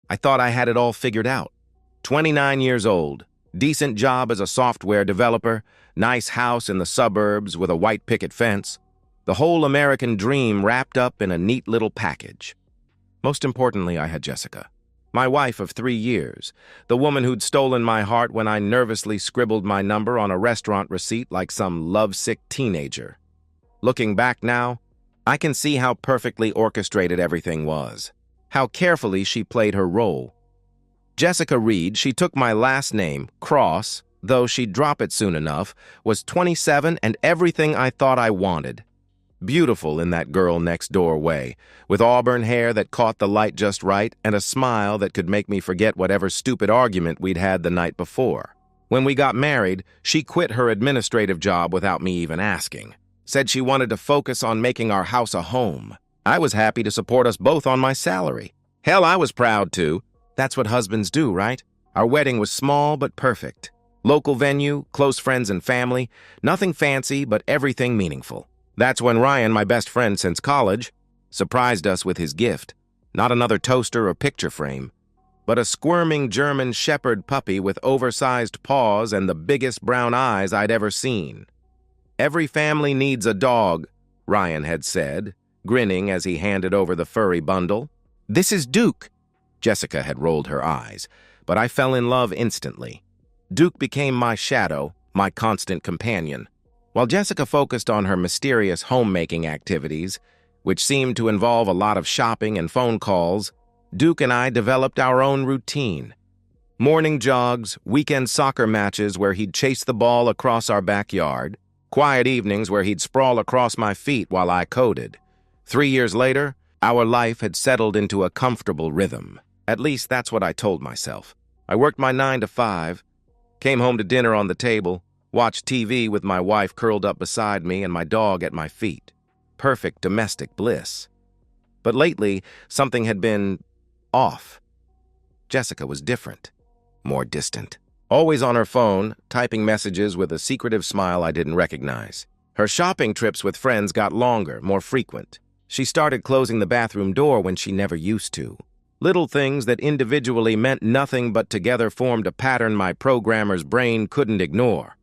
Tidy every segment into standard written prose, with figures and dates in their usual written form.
I thought I had it all figured out. 29 years old, decent job as a software developer, nice house in the suburbs with a white picket fence. The whole American dream wrapped up in a neat little package. Most importantly, I had Jessica, my wife of 3 years, the woman who'd stolen my heart when I nervously scribbled my number on a restaurant receipt like some lovesick teenager. Looking back now, I can see how perfectly orchestrated everything was, how carefully she played her role. Jessica Reed, she took my last name, Cross, though she'd drop it soon enough, was 27 and everything I thought I wanted. Beautiful in that girl next door way, with auburn hair that caught the light just right and a smile that could make me forget whatever stupid argument we'd had the night before. When we got married, she quit her administrative job without me even asking. Said she wanted to focus on making our house a home. I was happy to support us both on my salary. Hell, I was proud too. That's what husbands do, right? Our wedding was small but perfect. Local venue, close friends and family, nothing fancy but everything meaningful. That's when Ryan, my best friend since college, surprised us with his gift. Not another toaster or picture frame, but a squirming German shepherd puppy with oversized paws and the biggest brown eyes I'd ever seen. "Every family needs a dog," Ryan had said, grinning as he handed over the furry bundle. "This is Duke." Jessica had rolled her eyes, but I fell in love instantly. Duke became my shadow, my constant companion. While Jessica focused on her mysterious homemaking activities, which seemed to involve a lot of shopping and phone calls, Duke and I developed our own routine. Morning jogs, weekend soccer matches where he'd chase the ball across our backyard, quiet evenings where he'd sprawl across my feet while I coded. 3 years later, our life had settled into a comfortable rhythm. At least that's what I told myself. I worked my 9 to 5, came home to dinner on the table, watched TV with my wife curled up beside me and my dog at my feet. Perfect domestic bliss. But lately, something had been off. Jessica was different, more distant. Always on her phone, typing messages with a secretive smile I didn't recognize. Her shopping trips with friends got longer, more frequent. She started closing the bathroom door when she never used to. Little things that individually meant nothing but together formed a pattern my programmer's brain couldn't ignore.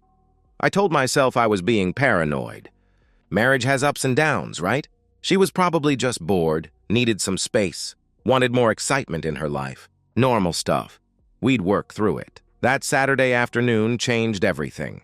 I told myself I was being paranoid. Marriage has ups and downs, right? She was probably just bored, needed some space, wanted more excitement in her life. Normal stuff. We'd work through it. That Saturday afternoon changed everything.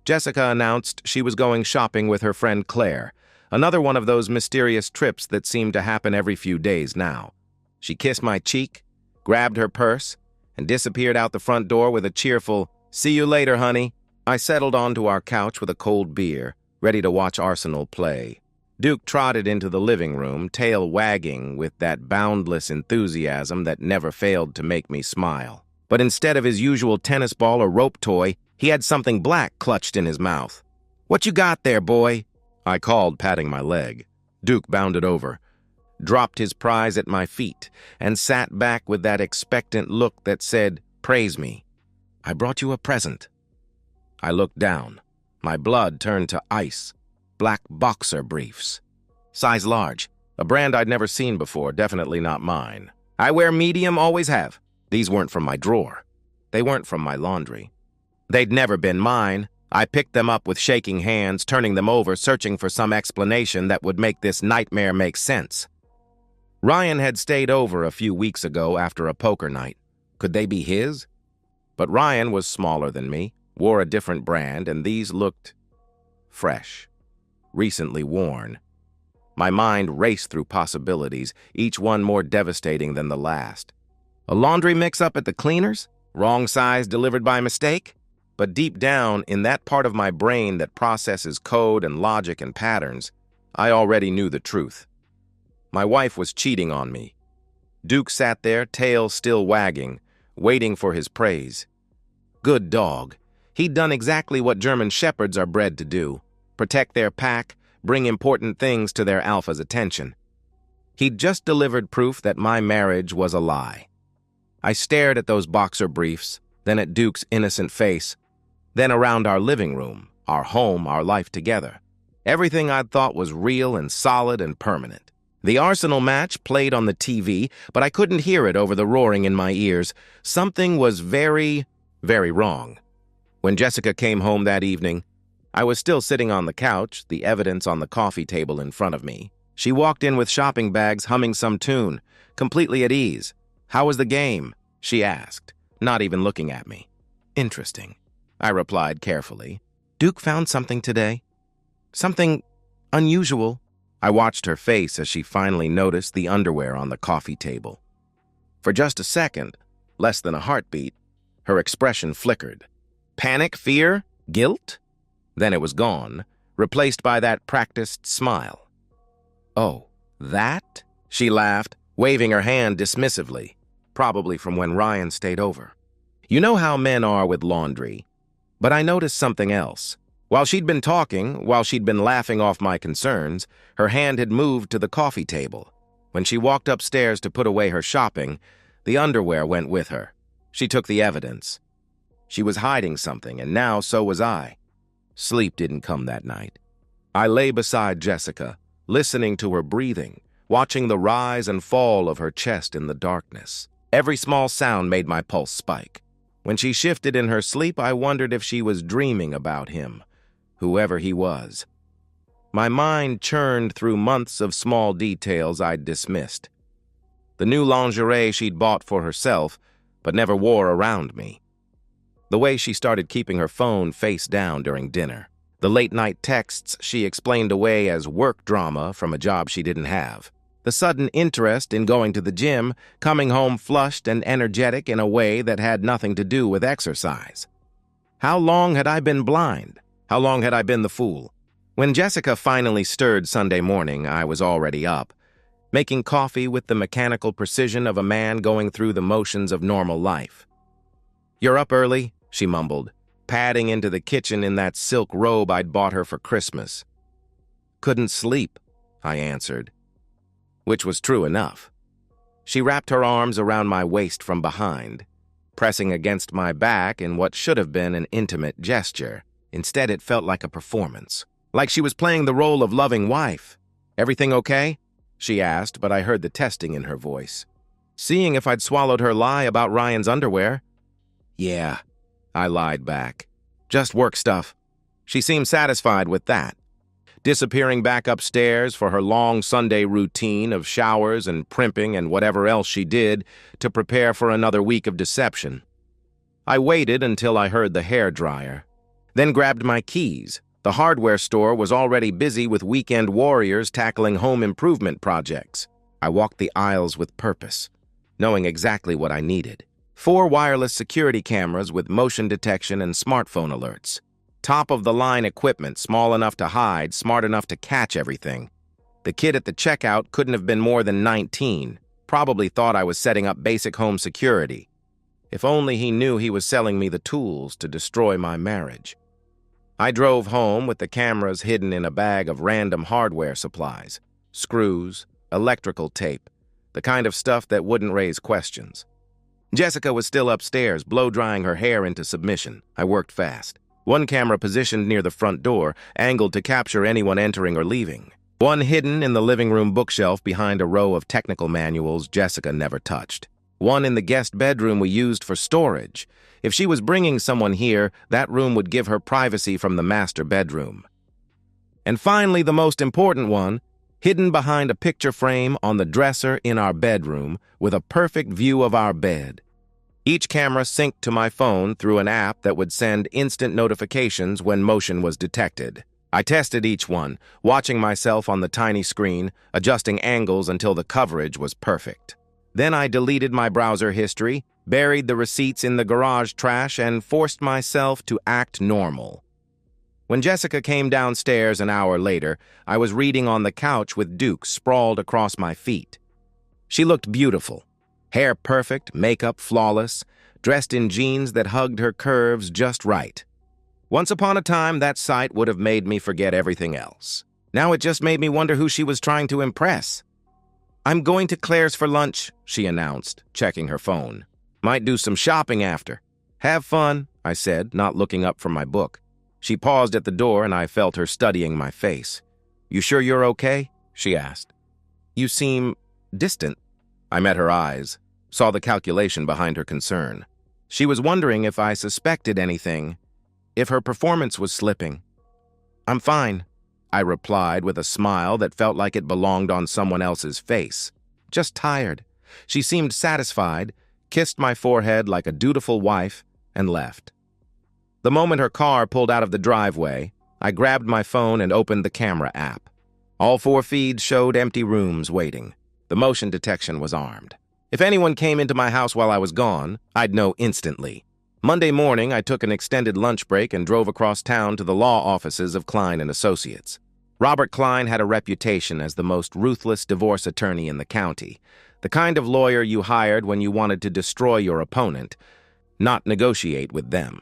Jessica announced she was going shopping with her friend Claire, another one of those mysterious trips that seemed to happen every few days now. She kissed my cheek, grabbed her purse, and disappeared out the front door with a cheerful, "See you later, honey." I settled onto our couch with a cold beer, ready to watch Arsenal play. Duke trotted into the living room, tail wagging with that boundless enthusiasm that never failed to make me smile. But instead of his usual tennis ball or rope toy, he had something black clutched in his mouth. "What you got there, boy?" I called, patting my leg. Duke bounded over, dropped his prize at my feet, and sat back with that expectant look that said, "Praise me. I brought you a present." I looked down. My blood turned to ice. Black boxer briefs. Size large. A brand I'd never seen before, definitely not mine. I wear medium, always have. These weren't from my drawer. They weren't from my laundry. They'd never been mine. I picked them up with shaking hands, turning them over, searching for some explanation that would make this nightmare make sense. Ryan had stayed over a few weeks ago after a poker night. Could they be his? But Ryan was smaller than me, wore a different brand, and these looked fresh, recently worn. My mind raced through possibilities, each one more devastating than the last. A laundry mix-up at the cleaners? Wrong size delivered by mistake? But deep down, in that part of my brain that processes code and logic and patterns, I already knew the truth. My wife was cheating on me. Duke sat there, tail still wagging, waiting for his praise. Good dog. He'd done exactly what German shepherds are bred to do: protect their pack, bring important things to their alpha's attention. He'd just delivered proof that my marriage was a lie. I stared at those boxer briefs, then at Duke's innocent face, then around our living room, our home, our life together. Everything I'd thought was real and solid and permanent. The Arsenal match played on the TV, but I couldn't hear it over the roaring in my ears. Something was very, very wrong. When Jessica came home that evening, I was still sitting on the couch, the evidence on the coffee table in front of me. She walked in with shopping bags, humming some tune, completely at ease. "How was the game?" she asked, not even looking at me. "Interesting," I replied carefully. "Duke found something today. Something unusual." I watched her face as she finally noticed the underwear on the coffee table. For just a second, less than a heartbeat, her expression flickered. Panic, fear, guilt? Then it was gone, replaced by that practiced smile. "Oh, that?" she laughed, waving her hand dismissively, probably from when Ryan stayed over. You know how men are with laundry. But I noticed something else. While she'd been talking, while she'd been laughing off my concerns, her hand had moved to the coffee table. When she walked upstairs to put away her shopping, the underwear went with her. She took the evidence. She was hiding something, and now so was I. Sleep didn't come that night. I lay beside Jessica, listening to her breathing, watching the rise and fall of her chest in the darkness. Every small sound made my pulse spike. When she shifted in her sleep, I wondered if she was dreaming about him, whoever he was. My mind churned through months of small details I'd dismissed. The new lingerie she'd bought for herself, but never wore around me. The way she started keeping her phone face down during dinner. The late-night texts she explained away as work drama from a job she didn't have. The sudden interest in going to the gym, coming home flushed and energetic in a way that had nothing to do with exercise. How long had I been blind? How long had I been the fool? When Jessica finally stirred Sunday morning, I was already up, making coffee with the mechanical precision of a man going through the motions of normal life. "You're up early," she mumbled, padding into the kitchen in that silk robe I'd bought her for Christmas. "Couldn't sleep," I answered, which was true enough. She wrapped her arms around my waist from behind, pressing against my back in what should have been an intimate gesture. Instead, it felt like a performance, like she was playing the role of loving wife. "Everything okay?" she asked, but I heard the testing in her voice. Seeing if I'd swallowed her lie about Ryan's underwear. "Yeah," I lied back. "Just work stuff." She seemed satisfied with that, disappearing back upstairs for her long Sunday routine of showers and primping and whatever else she did to prepare for another week of deception. I waited until I heard the hairdryer, then grabbed my keys. The hardware store was already busy with weekend warriors tackling home improvement projects. I walked the aisles with purpose, knowing exactly what I needed. 4 wireless security cameras with motion detection and smartphone alerts. Top-of-the-line equipment, small enough to hide, smart enough to catch everything. The kid at the checkout couldn't have been more than 19, probably thought I was setting up basic home security. If only he knew he was selling me the tools to destroy my marriage. I drove home with the cameras hidden in a bag of random hardware supplies, screws, electrical tape, the kind of stuff that wouldn't raise questions. Jessica was still upstairs, blow-drying her hair into submission. I worked fast. One camera positioned near the front door, angled to capture anyone entering or leaving. One hidden in the living room bookshelf behind a row of technical manuals Jessica never touched. One in the guest bedroom we used for storage. If she was bringing someone here, that room would give her privacy from the master bedroom. And finally, the most important one, hidden behind a picture frame on the dresser in our bedroom with a perfect view of our bed. Each camera synced to my phone through an app that would send instant notifications when motion was detected. I tested each one, watching myself on the tiny screen, adjusting angles until the coverage was perfect. Then I deleted my browser history, buried the receipts in the garage trash, and forced myself to act normal. When Jessica came downstairs an hour later, I was reading on the couch with Duke sprawled across my feet. She looked beautiful. Hair perfect, makeup flawless, dressed in jeans that hugged her curves just right. Once upon a time, that sight would have made me forget everything else. Now it just made me wonder who she was trying to impress. "I'm going to Claire's for lunch," she announced, checking her phone. "Might do some shopping after." "Have fun," I said, not looking up from my book. She paused at the door and I felt her studying my face. "You sure you're okay?" she asked. You seem distant. I met her eyes, saw the calculation behind her concern. She was wondering if I suspected anything, if her performance was slipping. I'm fine, I replied with a smile that felt like it belonged on someone else's face. Just tired. She seemed satisfied, kissed my forehead like a dutiful wife, and left. The moment her car pulled out of the driveway, I grabbed my phone and opened the camera app. All 4 feeds showed empty rooms waiting. The motion detection was armed. If anyone came into my house while I was gone, I'd know instantly. Monday morning, I took an extended lunch break and drove across town to the law offices of Klein & Associates. Robert Klein had a reputation as the most ruthless divorce attorney in the county, the kind of lawyer you hired when you wanted to destroy your opponent, not negotiate with them.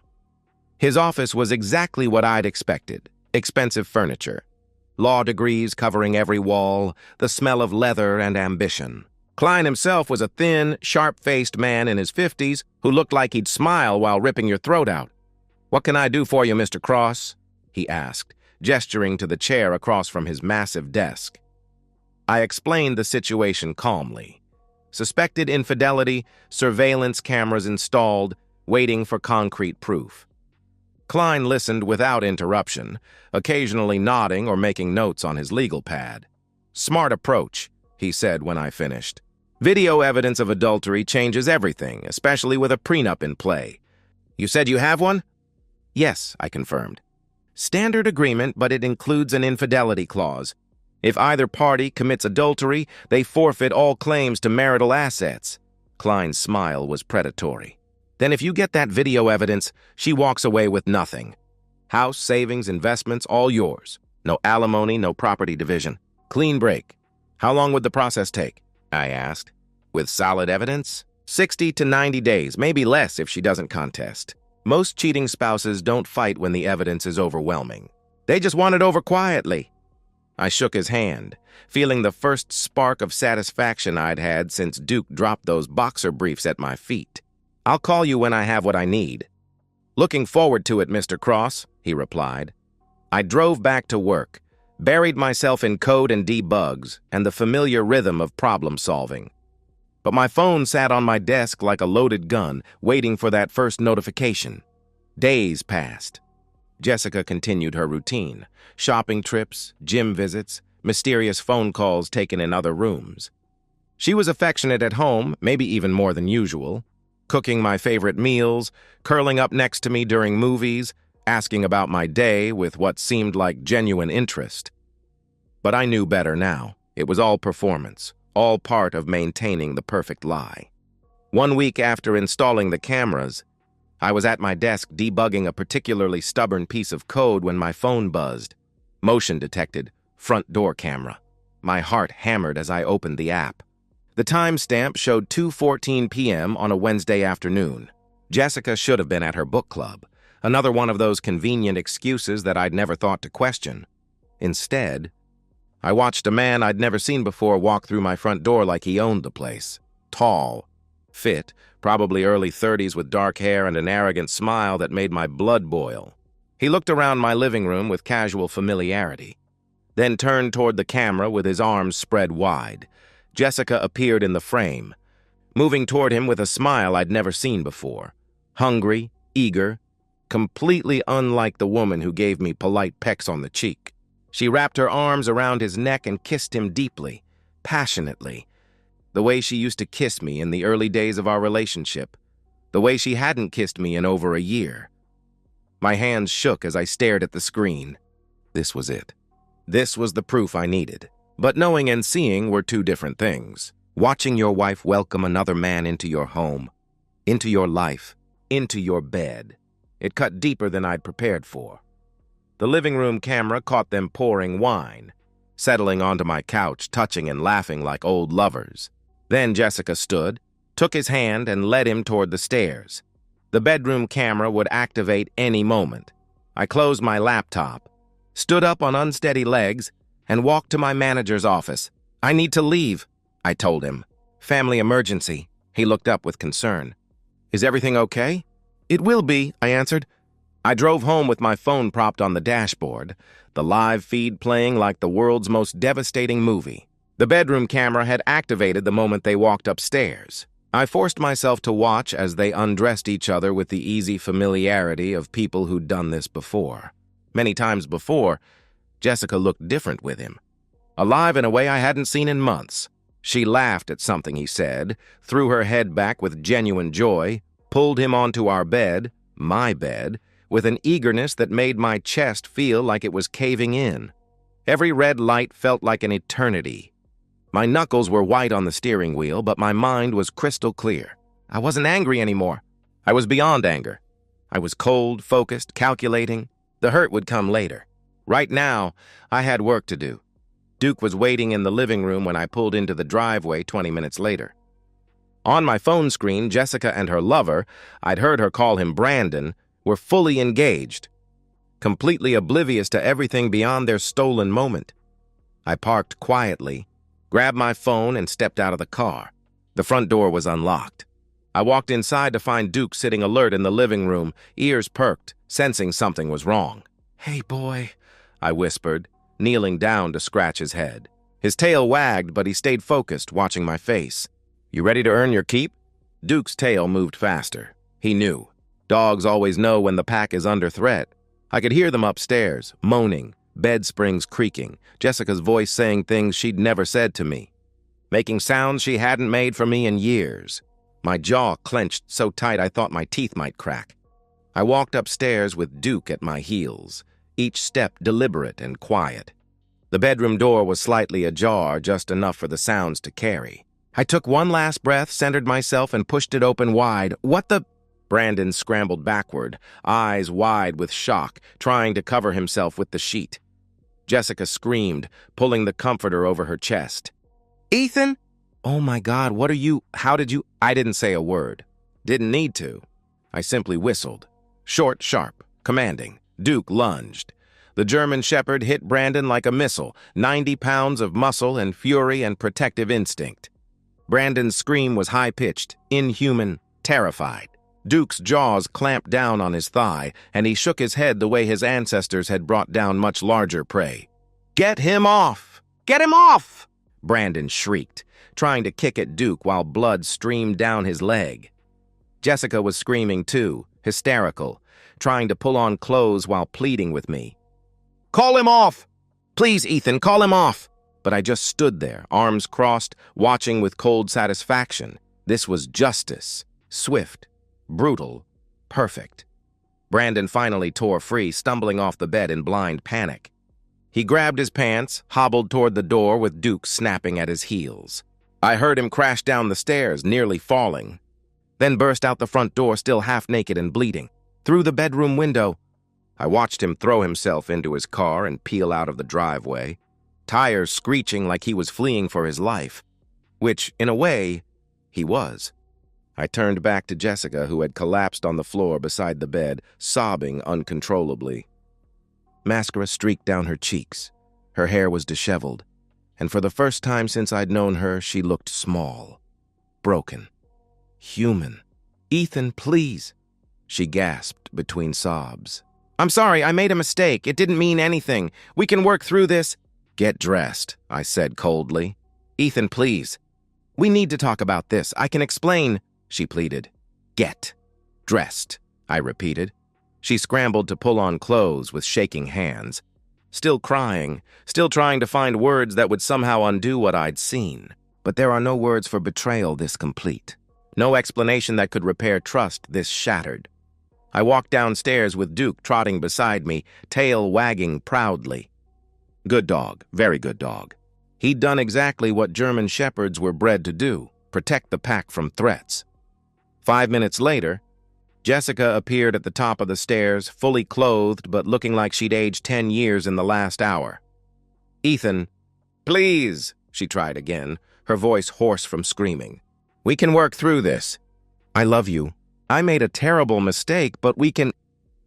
His office was exactly what I'd expected: expensive furniture, law degrees covering every wall, the smell of leather and ambition. Klein himself was a thin, sharp-faced man in his 50s who looked like he'd smile while ripping your throat out. "What can I do for you, Mr. Cross?" he asked, gesturing to the chair across from his massive desk. I explained the situation calmly. Suspected infidelity, surveillance cameras installed, waiting for concrete proof. Klein listened without interruption, occasionally nodding or making notes on his legal pad. "Smart approach," he said when I finished. "Video evidence of adultery changes everything, especially with a prenup in play. You said you have one?" "Yes," I confirmed. "Standard agreement, but it includes an infidelity clause. If either party commits adultery, they forfeit all claims to marital assets." Klein's smile was predatory. "Then if you get that video evidence, she walks away with nothing. House, savings, investments, all yours. No alimony, no property division. Clean break." "How long would the process take?" I asked. "With solid evidence? 60 to 90 days, maybe less if she doesn't contest. Most cheating spouses don't fight when the evidence is overwhelming. They just want it over quietly." I shook his hand, feeling the first spark of satisfaction I'd had since Duke dropped those boxer briefs at my feet. "I'll call you when I have what I need." "Looking forward to it, Mr. Cross," he replied. I drove back to work, buried myself in code and debugs and the familiar rhythm of problem solving. But my phone sat on my desk like a loaded gun, waiting for that first notification. Days passed. Jessica continued her routine: shopping trips, gym visits, mysterious phone calls taken in other rooms. She was affectionate at home, maybe even more than usual, cooking my favorite meals, curling up next to me during movies, asking about my day with what seemed like genuine interest. But I knew better now. It was all performance, all part of maintaining the perfect lie. 1 week after installing the cameras, I was at my desk debugging a particularly stubborn piece of code when my phone buzzed. Motion detected, front door camera. My heart hammered as I opened the app. The timestamp showed 2:14 p.m. on a Wednesday afternoon. Jessica should have been at her book club, another one of those convenient excuses that I'd never thought to question. Instead, I watched a man I'd never seen before walk through my front door like he owned the place. Tall, fit, probably early 30s with dark hair and an arrogant smile that made my blood boil. He looked around my living room with casual familiarity, then turned toward the camera with his arms spread wide. Jessica appeared in the frame, moving toward him with a smile I'd never seen before. Hungry, eager, completely unlike the woman who gave me polite pecks on the cheek. She wrapped her arms around his neck and kissed him deeply, passionately, the way she used to kiss me in the early days of our relationship, the way she hadn't kissed me in over a year. My hands shook as I stared at the screen. This was it. This was the proof I needed. But knowing and seeing were two different things. Watching your wife welcome another man into your home, into your life, into your bed. It cut deeper than I'd prepared for. The living room camera caught them pouring wine, settling onto my couch, touching and laughing like old lovers. Then Jessica stood, took his hand, and led him toward the stairs. The bedroom camera would activate any moment. I closed my laptop, stood up on unsteady legs, and walked to my manager's office. "I need to leave," I told him. "Family emergency." He looked up with concern. "Is everything okay?" "It will be," I answered. I drove home with my phone propped on the dashboard, the live feed playing like the world's most devastating movie. The bedroom camera had activated the moment they walked upstairs. I forced myself to watch as they undressed each other with the easy familiarity of people who'd done this before. Many times before, Jessica looked different with him, alive in a way I hadn't seen in months. She laughed at something he said, threw her head back with genuine joy, pulled him onto our bed, my bed, with an eagerness that made my chest feel like it was caving in. Every red light felt like an eternity. My knuckles were white on the steering wheel, but my mind was crystal clear. I wasn't angry anymore. I was beyond anger. I was cold, focused, calculating. The hurt would come later. Right now, I had work to do. Duke was waiting in the living room when I pulled into the driveway 20 minutes later. On my phone screen, Jessica and her lover, I'd heard her call him Brandon, were fully engaged, completely oblivious to everything beyond their stolen moment. I parked quietly, grabbed my phone, and stepped out of the car. The front door was unlocked. I walked inside to find Duke sitting alert in the living room, ears perked, sensing something was wrong. "Hey, boy," I whispered, kneeling down to scratch his head. His tail wagged, but he stayed focused, watching my face. "You ready to earn your keep?" Duke's tail moved faster. He knew. Dogs always know when the pack is under threat. I could hear them upstairs, moaning, bed springs creaking, Jessica's voice saying things she'd never said to me, making sounds she hadn't made for me in years. My jaw clenched so tight I thought my teeth might crack. I walked upstairs with Duke at my heels, each step deliberate and quiet. The bedroom door was slightly ajar, just enough for the sounds to carry. I took one last breath, centered myself, and pushed it open wide. "What the—" Brandon scrambled backward, eyes wide with shock, trying to cover himself with the sheet. Jessica screamed, pulling the comforter over her chest. "Ethan? Oh my God, what are you— How did you—" I didn't say a word. Didn't need to. I simply whistled. Short, sharp, commanding. Duke lunged. The German Shepherd hit Brandon like a missile, 90 pounds of muscle and fury and protective instinct. Brandon's scream was high-pitched, inhuman, terrified. Duke's jaws clamped down on his thigh, and he shook his head the way his ancestors had brought down much larger prey. "Get him off! Get him off!" Brandon shrieked, trying to kick at Duke while blood streamed down his leg. Jessica was screaming too, hysterical, trying to pull on clothes while pleading with me. "Call him off! Please, Ethan, call him off!" But I just stood there, arms crossed, watching with cold satisfaction. This was justice, swift, brutal, perfect. Brandon finally tore free, stumbling off the bed in blind panic. He grabbed his pants, hobbled toward the door with Duke snapping at his heels. I heard him crash down the stairs, nearly falling, then burst out the front door, still half naked and bleeding. Through the bedroom window, I watched him throw himself into his car and peel out of the driveway, tires screeching like he was fleeing for his life, which, in a way, he was. I turned back to Jessica, who had collapsed on the floor beside the bed, sobbing uncontrollably. Mascara streaked down her cheeks. Her hair was disheveled, and for the first time since I'd known her, she looked small, broken, human. "Ethan, please," she gasped between sobs. "I'm sorry, I made a mistake. It didn't mean anything. We can work through this." "Get dressed," I said coldly. "Ethan, please. We need to talk about this. I can explain," she pleaded. "Get dressed," I repeated. She scrambled to pull on clothes with shaking hands, still crying, still trying to find words that would somehow undo what I'd seen. But there are no words for betrayal this complete. No explanation that could repair trust this shattered. I walked downstairs with Duke trotting beside me, tail wagging proudly. Good dog, very good dog. He'd done exactly what German shepherds were bred to do, protect the pack from threats. 5 minutes later, Jessica appeared at the top of the stairs, fully clothed but looking like she'd aged 10 years in the last hour. "Ethan, please," she tried again, her voice hoarse from screaming. "We can work through this. I love you. I made a terrible mistake, but we can—"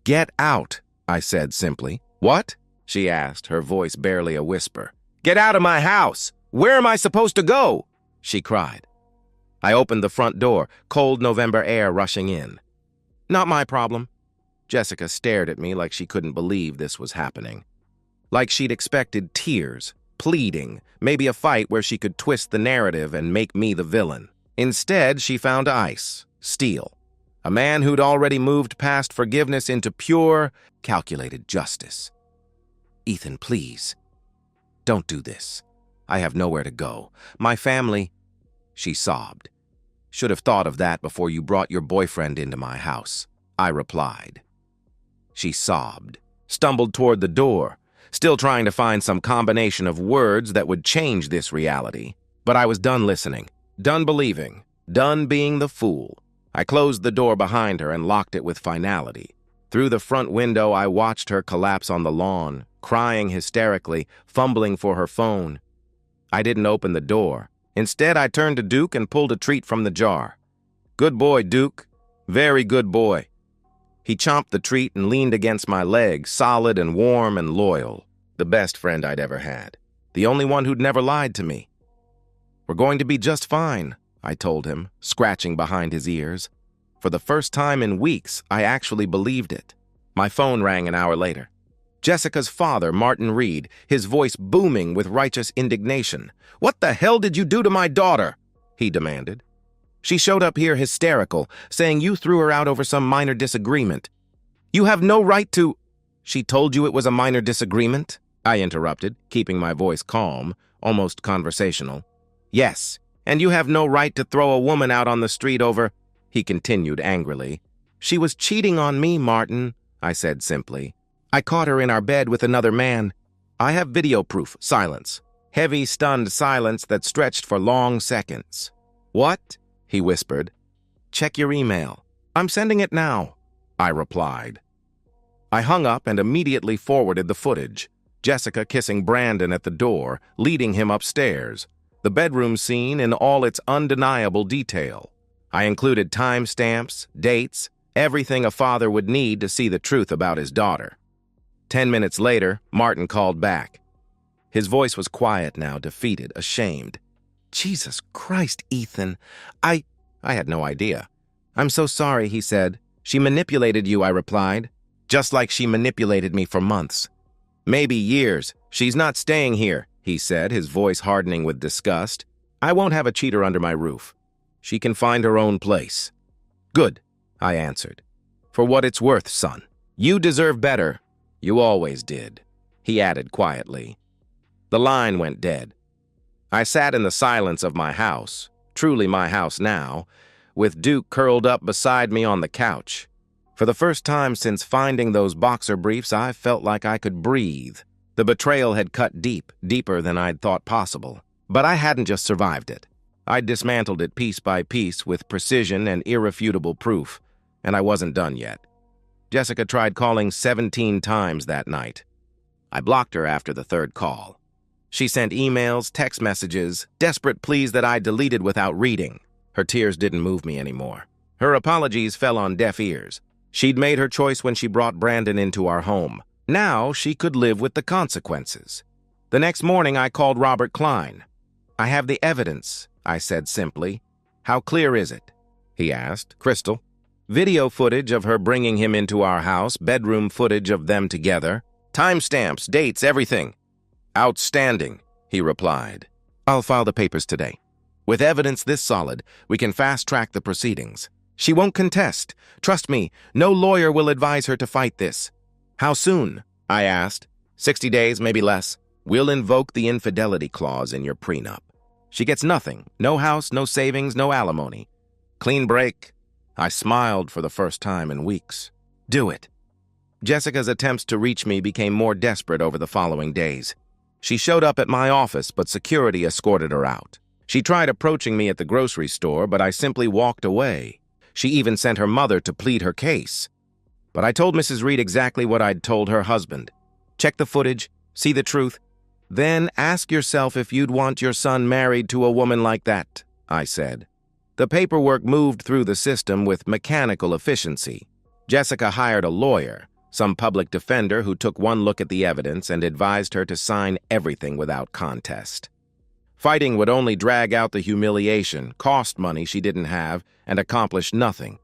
"Get out," I said simply. "What?" she asked, her voice barely a whisper. "Get out of my house! Where am I supposed to go?" she cried. I opened the front door, cold November air rushing in. "Not my problem." Jessica stared at me like she couldn't believe this was happening. Like she'd expected tears, pleading, maybe a fight where she could twist the narrative and make me the villain. Instead, she found ice, steel, a man who'd already moved past forgiveness into pure, calculated justice. "Ethan, please, don't do this. I have nowhere to go. My family," she sobbed. "Should have thought of that before you brought your boyfriend into my house," I replied. She sobbed, stumbled toward the door, still trying to find some combination of words that would change this reality. But I was done listening, done believing, done being the fool. I closed the door behind her and locked it with finality. Through the front window, I watched her collapse on the lawn, crying hysterically, fumbling for her phone. I didn't open the door. Instead, I turned to Duke and pulled a treat from the jar. "Good boy, Duke. Very good boy." He chomped the treat and leaned against my leg, solid and warm and loyal. The best friend I'd ever had. The only one who'd never lied to me. "We're going to be just fine," I told him, scratching behind his ears. For the first time in weeks, I actually believed it. My phone rang an hour later. Jessica's father, Martin Reed, his voice booming with righteous indignation. "What the hell did you do to my daughter?" he demanded. "She showed up here hysterical, saying you threw her out over some minor disagreement. You have no right to—" "She told you it was a minor disagreement?" I interrupted, keeping my voice calm, almost conversational. "Yes, and you have no right to throw a woman out on the street over—" he continued angrily. "She was cheating on me, Martin," I said simply. "I caught her in our bed with another man. I have video proof." Silence. Heavy, stunned silence that stretched for long seconds. "What?" he whispered. "Check your email." "I'm sending it now," I replied. I hung up and immediately forwarded the footage. Jessica kissing Brandon at the door, leading him upstairs. The bedroom scene in all its undeniable detail. I included timestamps, dates, everything a father would need to see the truth about his daughter. 10 minutes later, Martin called back. His voice was quiet now, defeated, ashamed. "Jesus Christ, Ethan. I had no idea." "I'm so sorry," he said. "She manipulated you," I replied. "Just like she manipulated me for months. Maybe years. She's not staying here," he said, his voice hardening with disgust. "I won't have a cheater under my roof. She can find her own place." "Good," I answered. "For what it's worth, son. You deserve better. You always did," he added quietly. The line went dead. I sat in the silence of my house, truly my house now, with Duke curled up beside me on the couch. For the first time since finding those boxer briefs, I felt like I could breathe. The betrayal had cut deep, deeper than I'd thought possible. But I hadn't just survived it. I'd dismantled it piece by piece with precision and irrefutable proof, and I wasn't done yet. Jessica tried calling 17 times that night. I blocked her after the third call. She sent emails, text messages, desperate pleas that I deleted without reading. Her tears didn't move me anymore. Her apologies fell on deaf ears. She'd made her choice when she brought Brandon into our home. Now she could live with the consequences. The next morning, I called Robert Klein. "I have the evidence," I said simply. "How clear is it?" he asked. "Crystal." "Video footage of her bringing him into our house, bedroom footage of them together. Timestamps, dates, everything." "Outstanding," he replied. "I'll file the papers today. With evidence this solid, we can fast-track the proceedings. She won't contest. Trust me, no lawyer will advise her to fight this." "How soon?" I asked. 60 days, maybe less. We'll invoke the infidelity clause in your prenup. She gets nothing. No house, no savings, no alimony. Clean break." I smiled for the first time in weeks. "Do it." Jessica's attempts to reach me became more desperate over the following days. She showed up at my office, but security escorted her out. She tried approaching me at the grocery store, but I simply walked away. She even sent her mother to plead her case. But I told Mrs. Reed exactly what I'd told her husband. "Check the footage, see the truth. Then ask yourself if you'd want your son married to a woman like that," I said. The paperwork moved through the system with mechanical efficiency. Jessica hired a lawyer, some public defender who took one look at the evidence and advised her to sign everything without contest. Fighting would only drag out the humiliation, cost money she didn't have, and accomplish nothing.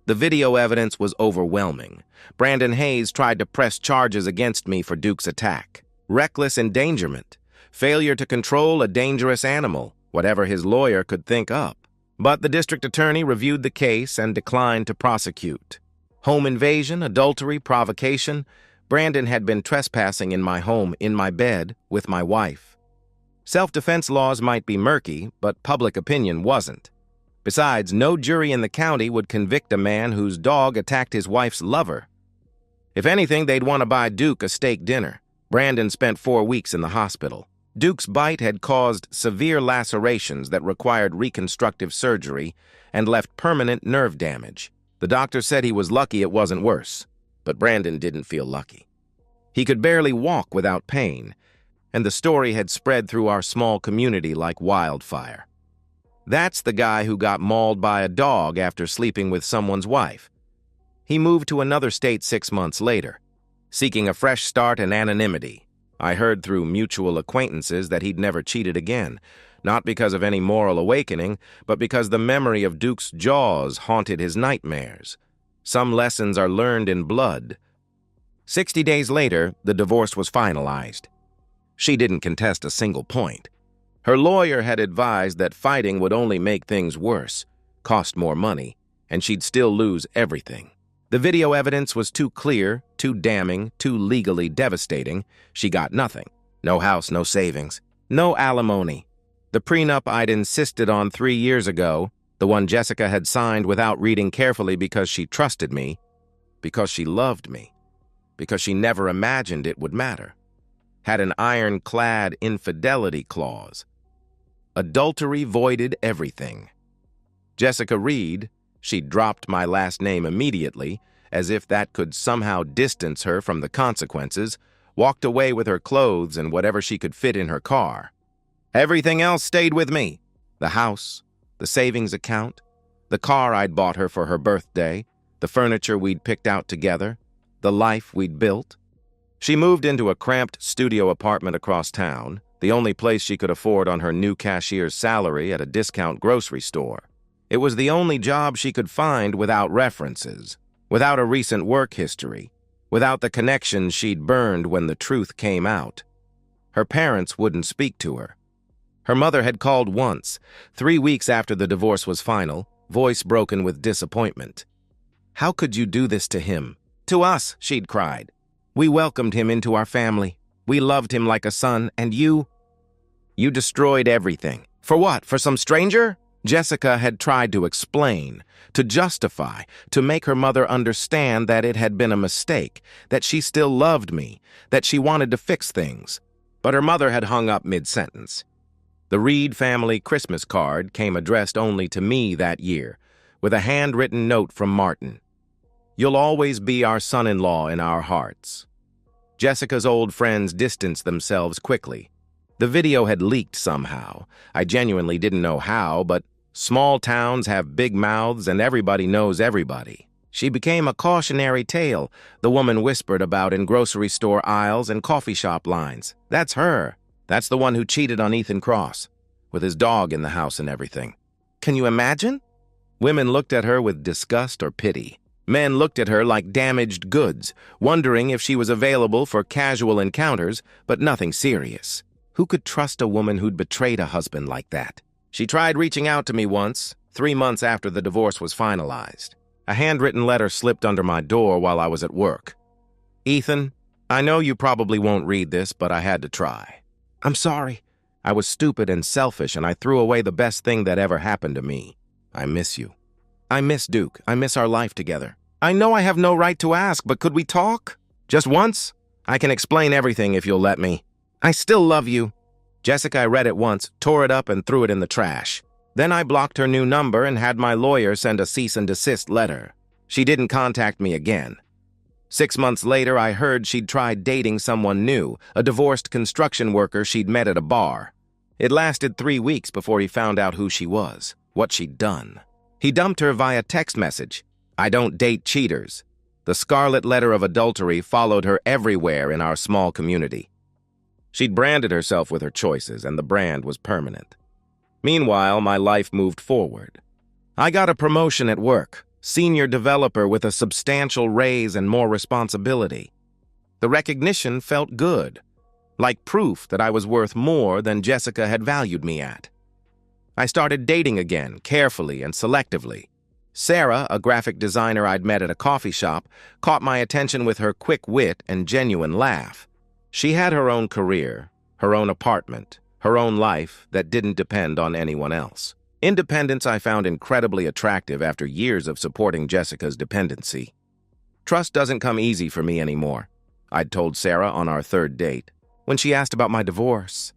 The video evidence was overwhelming. Brandon Hayes tried to press charges against me for Duke's attack. Reckless endangerment, Failure to control a dangerous animal, whatever his lawyer could think up. But the district attorney reviewed the case and declined to prosecute. Home invasion, adultery, provocation. Brandon had been trespassing in my home, in my bed, with my wife. Self-defense laws might be murky, but public opinion wasn't. Besides, no jury in the county would convict a man whose dog attacked his wife's lover. If anything, they'd want to buy Duke a steak dinner. Brandon spent 4 weeks in the hospital. Duke's bite had caused severe lacerations that required reconstructive surgery and left permanent nerve damage. The doctor said he was lucky it wasn't worse, but Brandon didn't feel lucky. He could barely walk without pain, and the story had spread through our small community like wildfire. That's the guy who got mauled by a dog after sleeping with someone's wife. He moved to another state 6 months later, seeking a fresh start and anonymity. I heard through mutual acquaintances that he'd never cheated again, not because of any moral awakening, but because the memory of Duke's jaws haunted his nightmares. Some lessons are learned in blood. 60 days later, the divorce was finalized. She didn't contest a single point. Her lawyer had advised that fighting would only make things worse, cost more money, and she'd still lose everything. The video evidence was too clear, too damning, too legally devastating. She got nothing. No house, no savings, no alimony. The prenup I'd insisted on 3 years ago, the one Jessica had signed without reading carefully because she trusted me, because she loved me, because she never imagined it would matter, had an ironclad infidelity clause. Adultery voided everything. Jessica Reed, she dropped my last name immediately, as if that could somehow distance her from the consequences, walked away with her clothes and whatever she could fit in her car. Everything else stayed with me. The house, the savings account, the car I'd bought her for her birthday, the furniture we'd picked out together, the life we'd built. She moved into a cramped studio apartment across town, the only place she could afford on her new cashier's salary at a discount grocery store. It was the only job she could find without references, without a recent work history, without the connections she'd burned when the truth came out. Her parents wouldn't speak to her. Her mother had called once, 3 weeks after the divorce was final, voice broken with disappointment. "How could you do this to him?" "To us," she'd cried. "We welcomed him into our family. We loved him like a son, and you destroyed everything. For what? For some stranger?" Jessica had tried to explain, to justify, to make her mother understand that it had been a mistake, that she still loved me, that she wanted to fix things. But her mother had hung up mid-sentence. The Reed family Christmas card came addressed only to me that year, with a handwritten note from Martin. "You'll always be our son-in-law in our hearts." Jessica's old friends distanced themselves quickly. The video had leaked somehow. I genuinely didn't know how, but small towns have big mouths and everybody knows everybody. She became a cautionary tale the woman whispered about in grocery store aisles and coffee shop lines. That's her. That's the one who cheated on Ethan Cross, with his dog in the house and everything. Can you imagine? Women looked at her with disgust or pity. Men looked at her like damaged goods, wondering if she was available for casual encounters, but nothing serious. Who could trust a woman who'd betrayed a husband like that? She tried reaching out to me once, 3 months after the divorce was finalized. A handwritten letter slipped under my door while I was at work. "Ethan, I know you probably won't read this, but I had to try. I'm sorry. I was stupid and selfish, and I threw away the best thing that ever happened to me. I miss you. I miss Duke. I miss our life together. I know I have no right to ask, but could we talk? Just once? I can explain everything if you'll let me. I still love you." Jessica read it once, tore it up, and threw it in the trash. Then I blocked her new number and had my lawyer send a cease and desist letter. She didn't contact me again. 6 months later, I heard she'd tried dating someone new, a divorced construction worker she'd met at a bar. It lasted 3 weeks before he found out who she was, what she'd done. He dumped her via text message. "I don't date cheaters." The scarlet letter of adultery followed her everywhere in our small community. She'd branded herself with her choices, and the brand was permanent. Meanwhile, my life moved forward. I got a promotion at work, senior developer with a substantial raise and more responsibility. The recognition felt good. like proof that I was worth more than Jessica had valued me at. I started dating again, carefully and selectively. Sarah, a graphic designer I'd met at a coffee shop, caught my attention with her quick wit and genuine laugh. She had her own career, her own apartment, her own life that didn't depend on anyone else. Independence I found incredibly attractive after years of supporting Jessica's dependency. Trust doesn't come easy for me anymore, I'd told Sarah on our third date, when she asked about my divorce.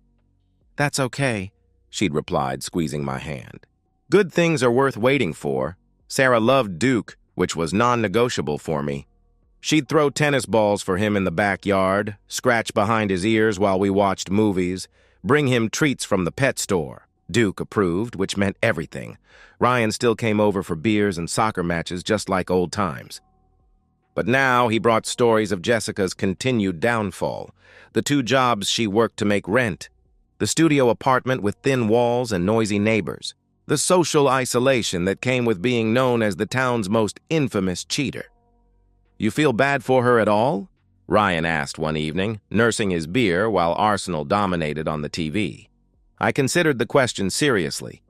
"That's okay," she'd replied, squeezing my hand. Good things are worth waiting for. Sarah loved Duke, which was non-negotiable for me. She'd throw tennis balls for him in the backyard, scratch behind his ears while we watched movies, bring him treats from the pet store. Duke approved, which meant everything. Ryan still came over for beers and soccer matches just like old times. But now he brought stories of Jessica's continued downfall, the 2 jobs she worked to make rent, the studio apartment with thin walls and noisy neighbors, the social isolation that came with being known as the town's most infamous cheater. "You feel bad for her at all?" Ryan asked one evening, nursing his beer while Arsenal dominated on the TV. I considered the question seriously,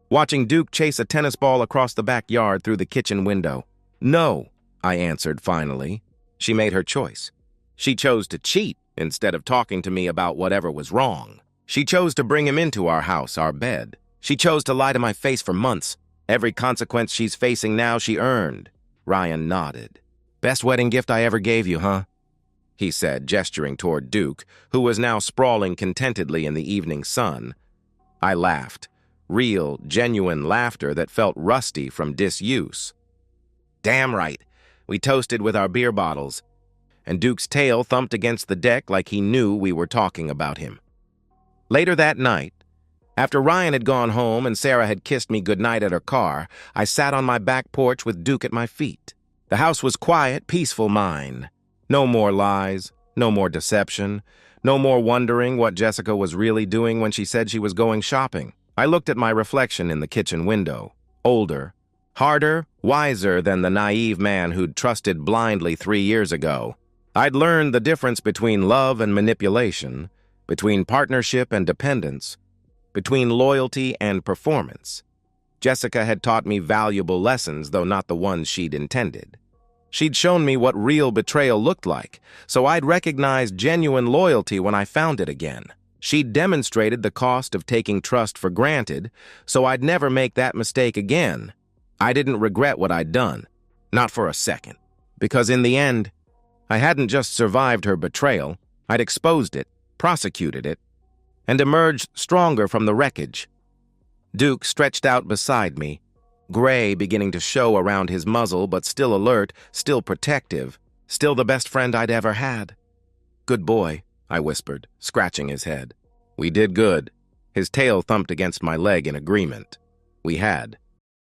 watching Duke chase a tennis ball across the backyard through the kitchen window. "No," I answered finally. She made her choice. She chose to cheat instead of talking to me about whatever was wrong. She chose to bring him into our house, our bed. She chose to lie to my face for months. Every consequence she's facing now she earned. Ryan nodded. "Best wedding gift I ever gave you, huh?" he said, gesturing toward Duke, who was now sprawling contentedly in the evening sun. I laughed. Real, genuine laughter that felt rusty from disuse. "Damn right. We toasted with our beer bottles." And Duke's tail thumped against the deck like he knew we were talking about him. Later that night, after Ryan had gone home and Sarah had kissed me goodnight at her car, I sat on my back porch with Duke at my feet. The house was quiet, peaceful mine. No more lies, no more deception, no more wondering what Jessica was really doing when she said she was going shopping. I looked at my reflection in the kitchen window. Older, harder, wiser than the naive man who'd trusted blindly 3 years ago. I'd learned the difference between love and manipulation, between partnership and dependence, between loyalty and performance. Jessica had taught me valuable lessons, though not the ones she'd intended. She'd shown me what real betrayal looked like, so I'd recognized genuine loyalty when I found it again. She'd demonstrated the cost of taking trust for granted, so I'd never make that mistake again. I didn't regret what I'd done, not for a second, because in the end, I hadn't just survived her betrayal, I'd exposed it, prosecuted it, and emerged stronger from the wreckage. Duke stretched out beside me, gray beginning to show around his muzzle, but still alert, still protective, still the best friend I'd ever had. "Good boy," I whispered, scratching his head. "We did good." His tail thumped against my leg in agreement. We had.